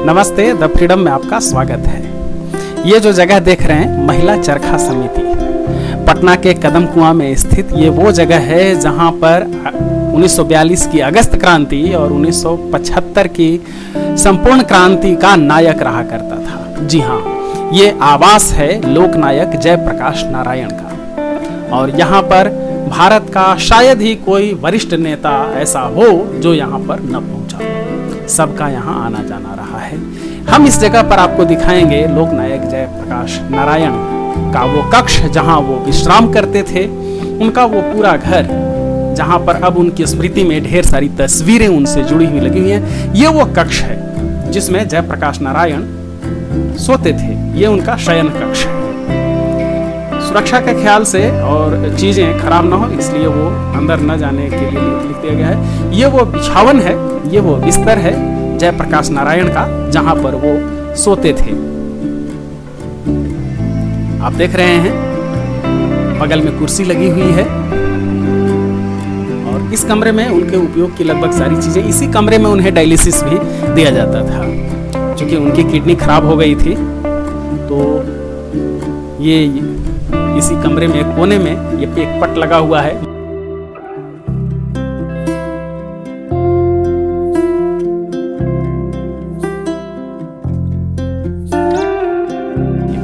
नमस्ते, the freedom में आपका स्वागत है। ये जो जगह देख रहे हैं महिला चरखा समिति, पटना के कदम कुआं में स्थित ये वो जगह है जहां पर 1942 की अगस्त क्रांति और 1975 की संपूर्ण क्रांति का नायक रहा करता था। जी हाँ, ये आवास है लोकनायक जयप्रकाश नारायण का। और यहाँ पर भारत का शायद ही कोई वरिष्ठ नेता ऐसा हो जो यहाँ पर न पहुँचा हो। सबका यहाँ आना जाना रहा है। हम इस जगह पर आपको दिखाएंगे लोकनायक जयप्रकाश नारायण का वो कक्ष जहाँ वो विश्राम करते थे, उनका वो पूरा घर जहाँ पर अब उनकी स्मृति में ढेर सारी तस्वीरें उनसे जुड़ी हुई लगी हुई हैं। ये वो कक्ष है जिसमें जयप्रकाश नारायण सोते थे। ये उनका शयन कक्ष है। सुरक्षा के ख्याल से और चीजें खराब ना हो इसलिए वो अंदर न जाने के लिए लिख दिया गया है। ये वो बिछावन है, ये वो बिस्तर है जयप्रकाश नारायण का जहां पर वो सोते थे। आप देख रहे हैं बगल में कुर्सी लगी हुई है और इस कमरे में उनके उपयोग की लगभग सारी चीजें। इसी कमरे में उन्हें डायलिसिस भी दिया जाता था क्योंकि उनकी किडनी खराब हो गई थी। तो ये इसी कमरे में एक कोने में ये एक पट लगा हुआ है।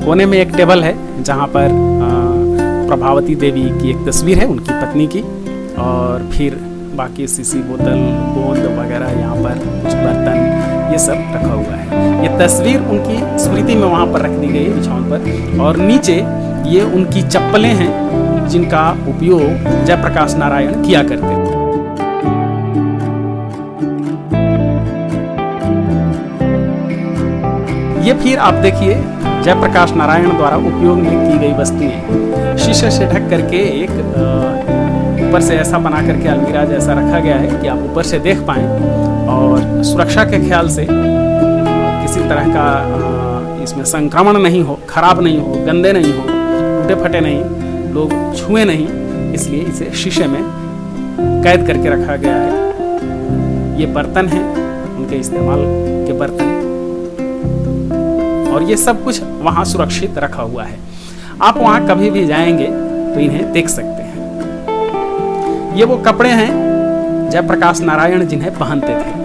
कोने में एक टेबल है जहाँ पर प्रभावती देवी की एक तस्वीर है, उनकी पत्नी की, और फिर बाकी शीशी, बोतल, गोंद वगैरह, यहाँ पर कुछ बर्तन, ये सब रखा हुआ है। ये तस्वीर उनकी स्मृति में वहाँ पर रख दी गई है बिछावन पर। और नीचे ये उनकी चप्पलें हैं जिनका उपयोग जयप्रकाश नारायण किया करते थे। ये फिर आप देखिए जयप्रकाश नारायण द्वारा उपयोग में की गई वस्तुएं शीशे से ढक करके एक ऊपर से ऐसा बना करके अलमीरा जैसा रखा गया है कि आप ऊपर से देख पाएं और सुरक्षा के ख्याल से किसी तरह का इसमें संक्रमण नहीं हो, खराब नहीं हो, गंदे नहीं हो, टूटे फटे नहीं, लोग छुए नहीं, इसलिए इसे शीशे में कैद करके रखा गया है। ये बर्तन हैं, उनके इस्तेमाल के बर्तन, और ये सब कुछ वहाँ सुरक्षित रखा हुआ है। आप वहाँ कभी भी जाएंगे तो इन्हें देख सकते हैं। ये वो कपड़े हैं जयप्रकाश नारायण जिन्हें पहनते थे।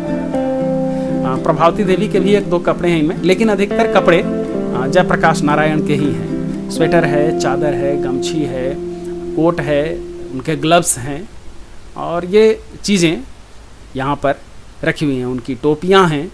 प्रभावती देवी के भी एक दो कपड़े हैं इनमें, लेकिन अधिकतर कपड़े जयप्रकाश नारायण के ही हैं। स्वेटर है, चादर है, गमछी है, कोट है, उनके ग्लव्स हैं, और ये चीज़ें यहाँ पर रखी हुई हैं। उनकी टोपियाँ हैं।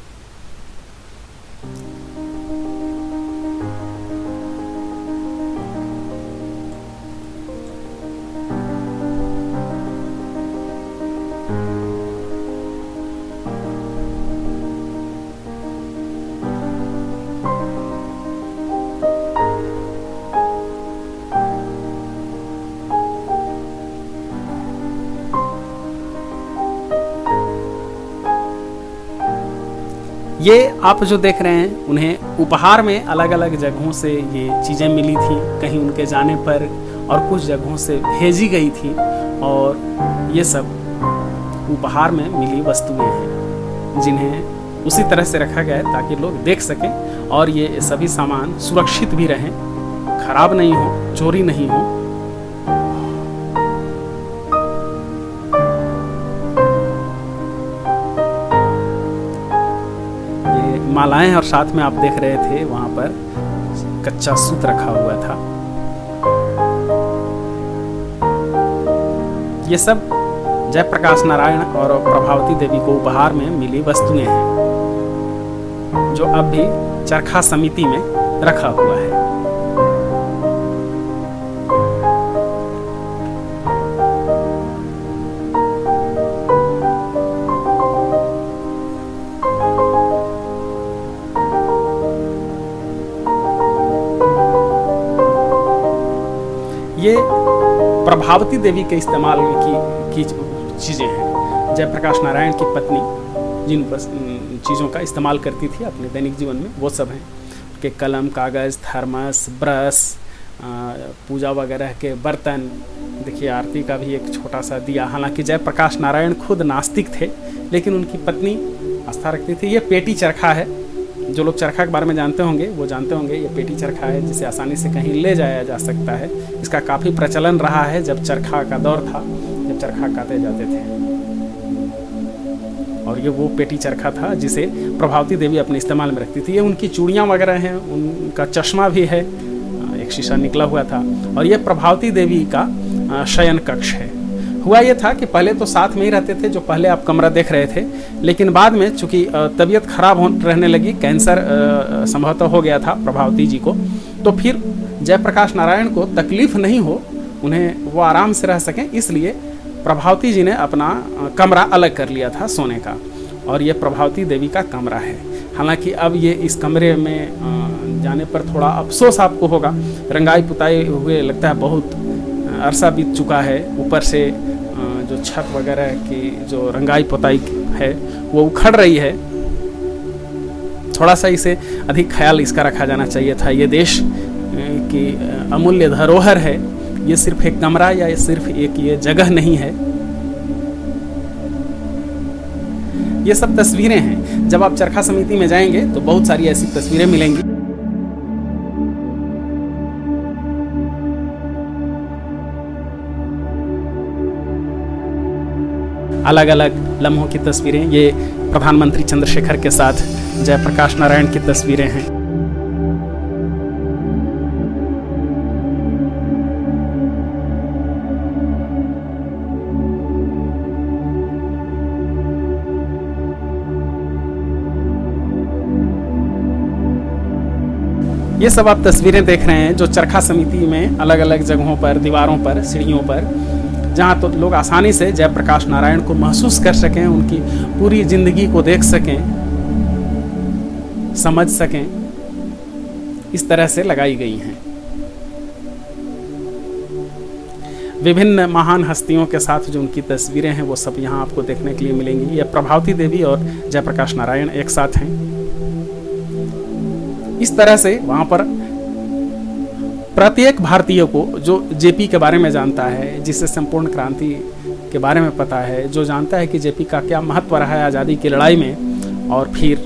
ये आप जो देख रहे हैं उन्हें उपहार में अलग अलग जगहों से ये चीज़ें मिली थी, कहीं उनके जाने पर, और कुछ जगहों से भेजी गई थी। और ये सब उपहार में मिली वस्तुएं हैं जिन्हें उसी तरह से रखा गया है ताकि लोग देख सकें और ये सभी सामान सुरक्षित भी रहें, खराब नहीं हो, चोरी नहीं हो। मालाएं, और साथ में आप देख रहे थे वहां पर कच्चा सूत रखा हुआ था। ये सब जयप्रकाश नारायण और प्रभावती देवी को उपहार में मिली वस्तुएं हैं जो अब भी चरखा समिति में रखा हुआ है। ये प्रभावती देवी के इस्तेमाल की चीज़ें हैं। जयप्रकाश नारायण की पत्नी जिन चीज़ों का इस्तेमाल करती थी अपने दैनिक जीवन में, वो सब हैं। के कलम, कागज़, थर्मस, ब्रश, पूजा वगैरह के बर्तन। देखिए आरती का भी एक छोटा सा दिया। हालांकि जयप्रकाश नारायण खुद नास्तिक थे, लेकिन उनकी पत्नी आस्था रखती थी। ये पेटी चरखा है जो लोग चरखा के बारे में जानते होंगे वो जानते होंगे ये पेटी चरखा है जिसे आसानी से कहीं ले जाया जा सकता है। इसका काफ़ी प्रचलन रहा है जब चरखा का दौर था, जब चरखा काटे जाते थे। और ये वो पेटी चरखा था जिसे प्रभावती देवी अपने इस्तेमाल में रखती थी। ये उनकी चूड़ियाँ वगैरह हैं, उनका चश्मा भी है, एक शीशा निकला हुआ था। और ये प्रभावती देवी का शयन कक्ष है। हुआ ये था कि पहले तो साथ में ही रहते थे, जो पहले आप कमरा देख रहे थे, लेकिन बाद में चूंकि तबीयत खराब रहने लगी, कैंसर संभवतः हो गया था प्रभावती जी को, तो फिर जयप्रकाश नारायण को तकलीफ नहीं हो, उन्हें वो आराम से रह सकें, इसलिए प्रभावती जी ने अपना कमरा अलग कर लिया था सोने का। और ये प्रभावती देवी का कमरा है। हालांकि अब ये इस कमरे में जाने पर थोड़ा अफसोस आपको होगा, रंगाई पुताई हुए लगता है बहुत अरसा बीत चुका है। ऊपर से जो छत वगैरह की जो रंगाई पुताई है वो उखड़ रही है। थोड़ा सा इसे अधिक ख्याल इसका रखा जाना चाहिए था। ये देश की अमूल्य धरोहर है, ये सिर्फ एक कमरा या सिर्फ एक ये जगह नहीं है। ये सब तस्वीरें हैं। जब आप चरखा समिति में जाएंगे तो बहुत सारी ऐसी तस्वीरें मिलेंगी। अलग अलग लम्हों की तस्वीरें। ये प्रधानमंत्री चंद्रशेखर के साथ जयप्रकाश नारायण की तस्वीरें हैं। ये सब आप तस्वीरें देख रहे हैं जो चरखा समिति में अलग अलग जगहों पर, दीवारों पर, सीढ़ियों पर, जहाँ तो लोग आसानी से जयप्रकाश नारायण को महसूस कर सकें, उनकी पूरी जिंदगी को देख सकें, समझ सकें, इस तरह से लगाई गई हैं। विभिन्न महान हस्तियों के साथ जो उनकी तस्वीरें हैं वो सब यहाँ आपको देखने के लिए मिलेंगी। ये प्रभावती देवी और जयप्रकाश नारायण एक साथ हैं। इस तरह से वहाँ पर प्रत्येक भारतीय को जो जेपी के बारे में जानता है, जिसे संपूर्ण क्रांति के बारे में पता है, जो जानता है कि जेपी का क्या महत्व रहा है आज़ादी की लड़ाई में और फिर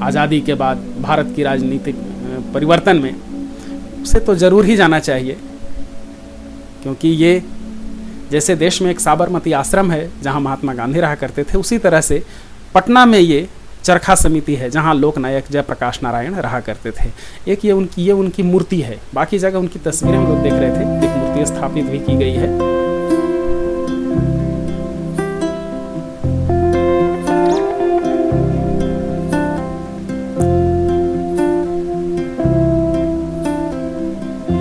आज़ादी के बाद भारत की राजनीतिक परिवर्तन में, उसे तो ज़रूर ही जाना चाहिए। क्योंकि ये जैसे देश में एक साबरमती आश्रम है जहाँ महात्मा गांधी रहा करते थे, उसी तरह से पटना में ये चरखा समिति है जहाँ लोकनायक जयप्रकाश नारायण रहा करते थे। एक ये उनकी मूर्ति है। बाकी जगह उनकी तस्वीरें हम लोग देख रहे थे, एक मूर्ति स्थापित भी की गई है।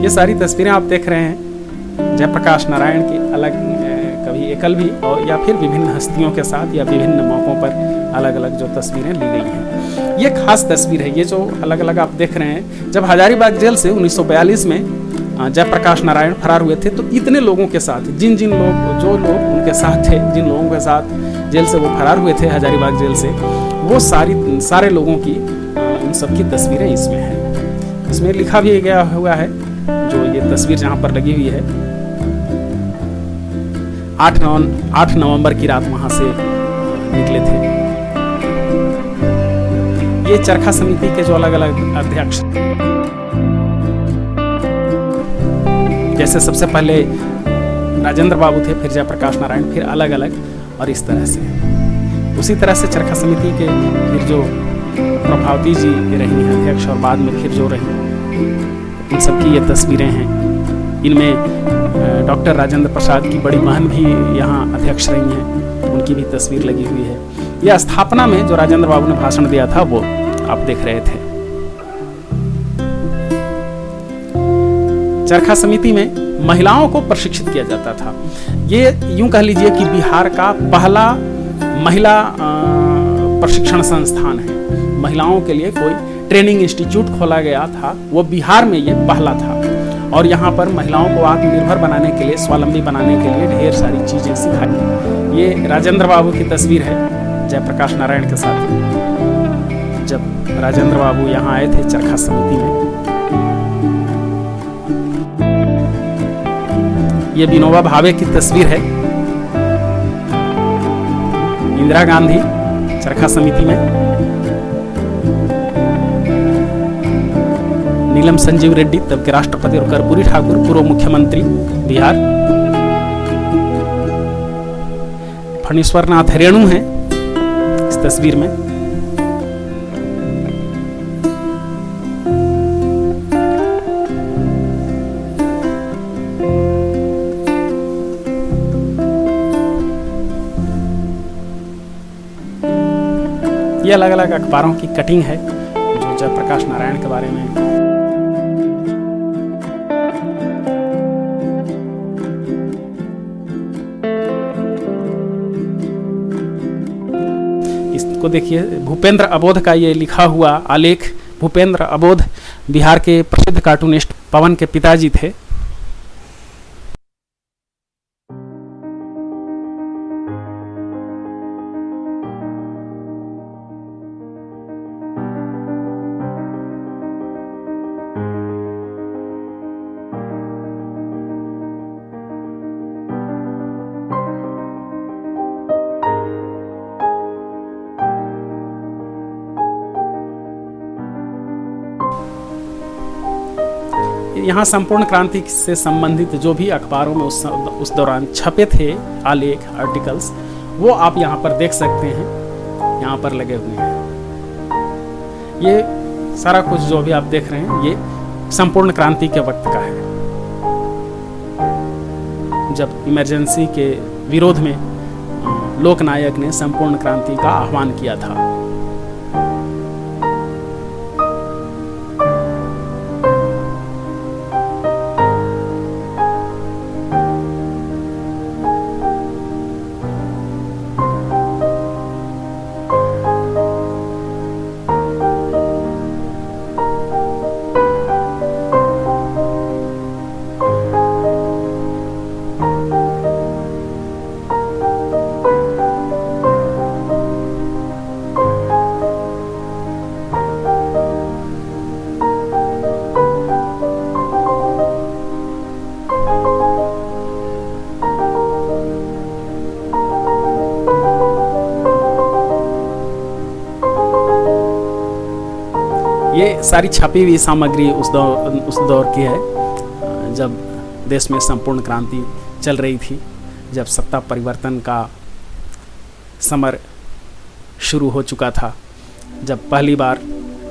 ये सारी तस्वीरें आप देख रहे हैं जयप्रकाश नारायण की, अलग कभी एकल भी और या फिर विभिन्न हस्तियों के साथ या विभिन्न मौकों पर अलग अलग जो तस्वीरें ली गई हैं। ये खास तस्वीर है। ये जो अलग अलग आप देख रहे हैं, जब हजारीबाग जेल से 1942 में जयप्रकाश नारायण फरार हुए थे तो इतने लोगों के साथ जो लोग उनके साथ थे, जिन लोगों के साथ जेल से वो फरार हुए थे हजारीबाग जेल से, वो सारे लोगों की उन सब की तस्वीरें इसमें हैं। इसमें लिखा भी गया हुआ है, जो ये तस्वीर जहाँ पर लगी हुई है, 8 नवंबर की रात वहाँ से निकले थे। ये चरखा समिति के जो अलग अलग अध्यक्ष, जैसे सबसे पहले राजेंद्र बाबू थे, फिर जयप्रकाश नारायण, फिर अलग अलग, और इस तरह से उसी तरह से चरखा समिति के फिर जो प्रभावती जी रही हैं अध्यक्ष, और बाद में फिर जो रही, इन सबकी ये तस्वीरें हैं। इनमें डॉक्टर राजेंद्र प्रसाद की बड़ी बहन भी यहाँ अध्यक्ष रही हैं, उनकी भी तस्वीर लगी हुई है। यह स्थापना में जो राजेंद्र बाबू ने भाषण दिया था वो आप देख रहे थे। चरखा समिति में महिलाओं को प्रशिक्षित किया जाता था। ये यूं कह लीजिए कि बिहार का पहला महिला प्रशिक्षण संस्थान है। महिलाओं के लिए कोई ट्रेनिंग इंस्टीट्यूट खोला गया था, वो बिहार में ये पहला था। और यहाँ पर महिलाओं को आत्मनिर्भर बनाने के लिए, स्वावलंबी बनाने के लिए ढेर सारी चीज़ें सिखाई। ये राजेंद्र बाबू की तस्वीर है जयप्रकाश नारायण के साथ, जब राजेंद्र बाबू यहाँ आए थे चरखा समिति में। ये विनोबा भावे की तस्वीर है, इंदिरा गांधी चरखा समिति में। नीलम संजीव रेड्डी तब के राष्ट्रपति और कर्पूरी ठाकुर पूर्व मुख्यमंत्री बिहार। फणीश्वर नाथ रेणु हैं इस तस्वीर में। ये अलग अलग अखबारों की कटिंग है जो जयप्रकाश नारायण के बारे में। इसको देखिए, भूपेंद्र अबोध का ये लिखा हुआ आलेख। भूपेंद्र अबोध बिहार के प्रसिद्ध कार्टूनिस्ट पवन के पिताजी थे। यहाँ संपूर्ण क्रांति से संबंधित जो भी अखबारों में उस दौरान छपे थे आलेख, आर्टिकल्स, वो आप यहाँ पर देख सकते हैं, यहाँ पर लगे हुए हैं। ये सारा कुछ जो भी आप देख रहे हैं ये संपूर्ण क्रांति के वक्त का है, जब इमरजेंसी के विरोध में लोकनायक ने संपूर्ण क्रांति का आह्वान किया था। ये सारी छपी हुई सामग्री उस दौर की है जब देश में संपूर्ण क्रांति चल रही थी, जब सत्ता परिवर्तन का समर शुरू हो चुका था, जब पहली बार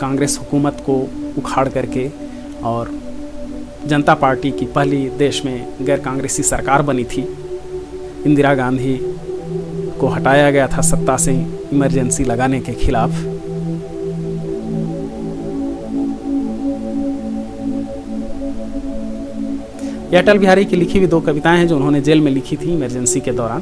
कांग्रेस हुकूमत को उखाड़ करके और जनता पार्टी की पहली देश में गैर कांग्रेसी सरकार बनी थी। इंदिरा गांधी को हटाया गया था सत्ता से इमरजेंसी लगाने के खिलाफ। ये अटल बिहारी की लिखी हुई 2 कविताएं हैं जो उन्होंने जेल में लिखी थी इमरजेंसी के दौरान।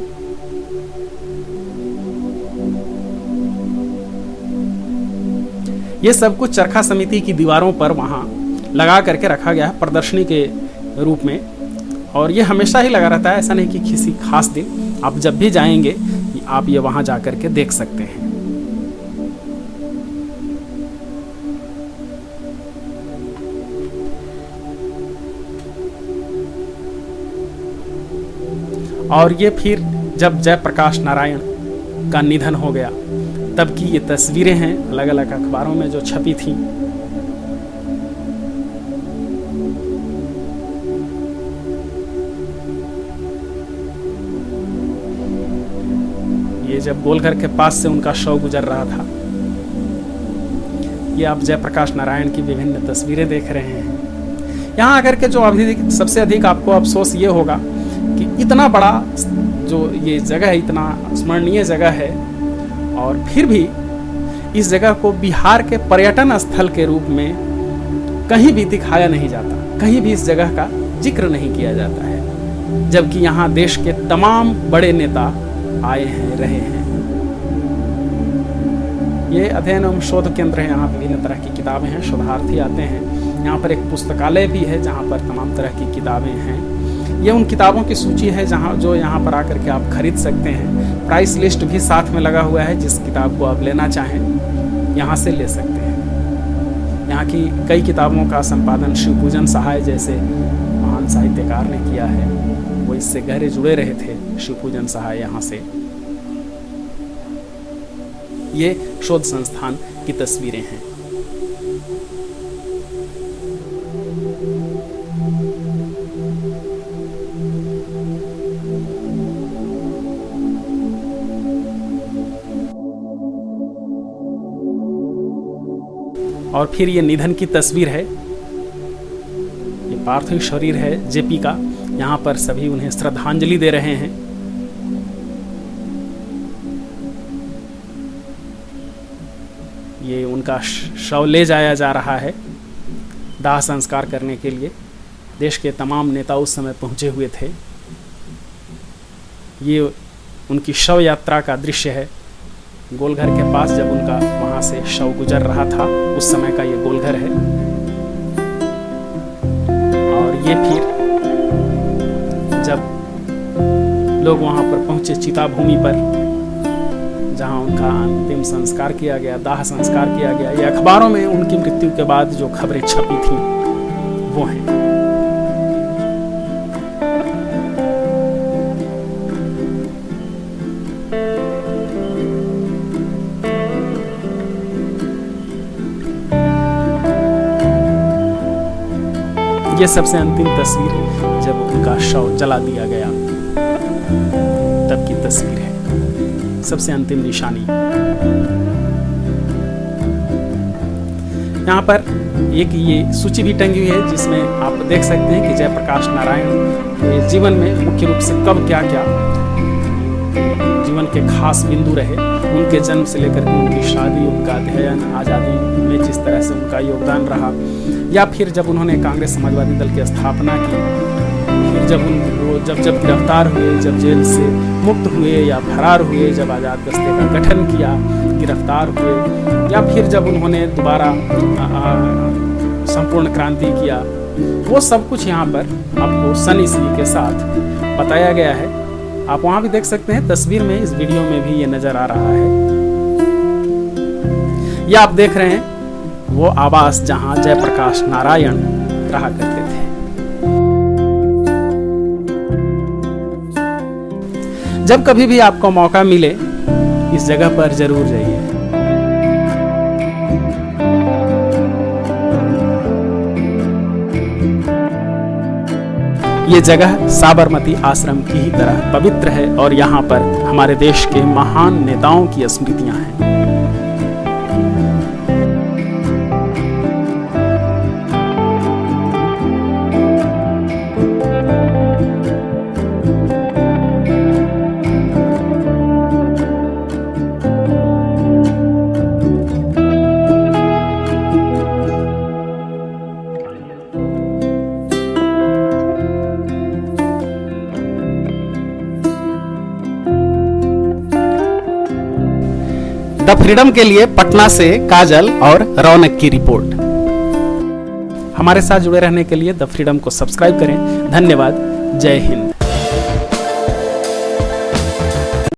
ये सब कुछ चरखा समिति की दीवारों पर वहां लगा करके रखा गया है प्रदर्शनी के रूप में, और ये हमेशा ही लगा रहता है, ऐसा नहीं कि किसी खास दिन। आप जब भी जाएंगे आप ये वहां जा करके देख सकते हैं। और ये फिर जब जयप्रकाश नारायण का निधन हो गया तब की ये तस्वीरें हैं अलग अलग अखबारों में जो छपी थी। ये जब गोलघर के पास से उनका शव गुजर रहा था। ये आप जयप्रकाश नारायण की विभिन्न तस्वीरें देख रहे हैं। यहाँ आकर के जो अभी सबसे अधिक आपको अफसोस ये होगा कि इतना बड़ा जो ये जगह है, इतना स्मरणीय जगह है, और फिर भी इस जगह को बिहार के पर्यटन स्थल के रूप में कहीं भी दिखाया नहीं जाता, कहीं भी इस जगह का जिक्र नहीं किया जाता है, जबकि यहाँ देश के तमाम बड़े नेता आए हैं, रहे हैं। ये अध्ययन एवं शोध केंद्र है, यहाँ विभिन्न तरह की किताबें हैं, शोधार्थी आते हैं। यहाँ पर एक पुस्तकालय भी है जहाँ पर तमाम तरह की किताबें हैं। ये उन किताबों की सूची है जो यहाँ पर आकर के आप खरीद सकते हैं। प्राइस लिस्ट भी साथ में लगा हुआ है, जिस किताब को आप लेना चाहें यहाँ से ले सकते हैं। यहाँ की कई किताबों का संपादन शिवपूजन सहाय जैसे महान साहित्यकार ने किया है, वो इससे गहरे जुड़े रहे थे। शिवपूजन सहाय यहाँ से ये शोध संस्थान की तस्वीरें हैं। और फिर ये निधन की तस्वीर है, ये पार्थिव शरीर है जेपी का। यहाँ पर सभी उन्हें श्रद्धांजलि दे रहे हैं। ये उनका शव ले जाया जा रहा है दाह संस्कार करने के लिए। देश के तमाम नेता उस समय पहुंचे हुए थे। ये उनकी शव यात्रा का दृश्य है। गोलघर के पास जब उनका वहां से शव गुजर रहा था उस समय का ये गोलघर है। और ये फिर जब लोग वहां पर पहुंचे चिता भूमि पर जहां उनका अंतिम संस्कार किया गया, दाह संस्कार किया गया, ये अखबारों में उनकी मृत्यु के बाद जो खबरें छपी थी वो हैं। ये सबसे अंतिम तस्वीर जब उनका शव जला दिया गया तब की तस्वीर है, सबसे अंतिम निशानी। यहाँ पर एक ये सूची भी टंगी हुई है जिसमें आप देख सकते हैं कि जयप्रकाश नारायण के जीवन में मुख्य रूप से कब क्या क्या जीवन के खास बिंदु रहे, उनके जन्म से लेकर के उनकी शादी, उनका अध्ययन, आज़ादी में जिस तरह से उनका योगदान रहा, या फिर जब उन्होंने कांग्रेस समाजवादी दल की स्थापना की, फिर जब गिरफ्तार हुए, जब जेल से मुक्त हुए या फरार हुए, जब आज़ाद दस्ते का गठन किया, गिरफ्तार हुए, या फिर जब उन्होंने दोबारा संपूर्ण क्रांति किया, वो सब कुछ यहाँ पर आपको सन ईस्वी के साथ बताया गया है। आप वहाँ भी देख सकते हैं तस्वीर में, इस वीडियो में भी ये नजर आ रहा है। ये आप देख रहे हैं वो आवास जहां जयप्रकाश नारायण रहा करते थे। जब कभी भी आपको मौका मिले इस जगह पर जरूर जाइए। ये जगह साबरमती आश्रम की ही तरह पवित्र है और यहाँ पर हमारे देश के महान नेताओं की स्मृतियां हैं। द फ्रीडम के लिए पटना से काजल और रौनक की रिपोर्ट। हमारे साथ जुड़े रहने के लिए द फ्रीडम को सब्सक्राइब करें। धन्यवाद। जय हिंद।